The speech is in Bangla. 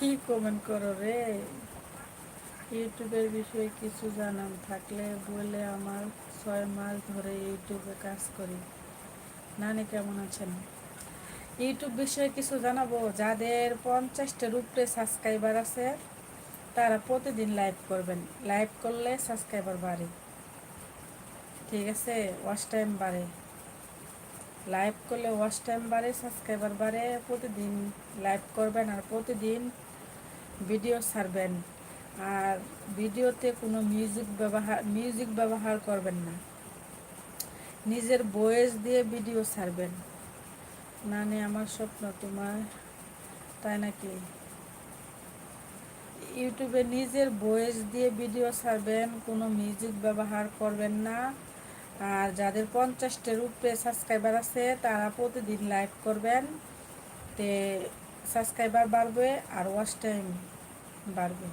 কি কমেন্ট করো রে? ইউটিউবের বিষয়ে কিছু জানান থাকলে বলে। আমার 6 মাস ধরে ইউটিউবে কাজ করি। নানি কেমন আছেন? ইউটিউব বিষয়ে কিছু জানাবো। যাদের 50টার উপরে সাবস্ক্রাইবার আছে তারা প্রতিদিন লাইভ করবেন। লাইভ করলে সাবস্ক্রাইবার বাড়ে, ঠিক আছে? ওয়াচ টাইম বাড়ে। লাইভ করলে ওয়াচ টাইম বাড়ে, সাবস্ক্রাইবার বাড়ে। প্রতিদিন লাইভ করবেন আর প্রতিদিন ভিডিও ছাড়বেন। আর ভিডিওতে কোনো মিউজিক ব্যবহার করবেন না। নিজের ভয়েস দিয়ে ভিডিও ছাড়বেন। মানে আমার স্বপ্ন তোমার, তাই নাকি? ইউটিউবে নিজের ভয়েস দিয়ে ভিডিও ছাড়বেন, কোনো মিউজিক ব্যবহার করবেন না। আর যাদের 50টার উপরে সাবস্ক্রাইবার আছে তারা প্রতিদিন লাইভ করবেন, তে সাবস্ক্রাইবার বাড়বে আর ওয়াচ টাইম বাড়বে।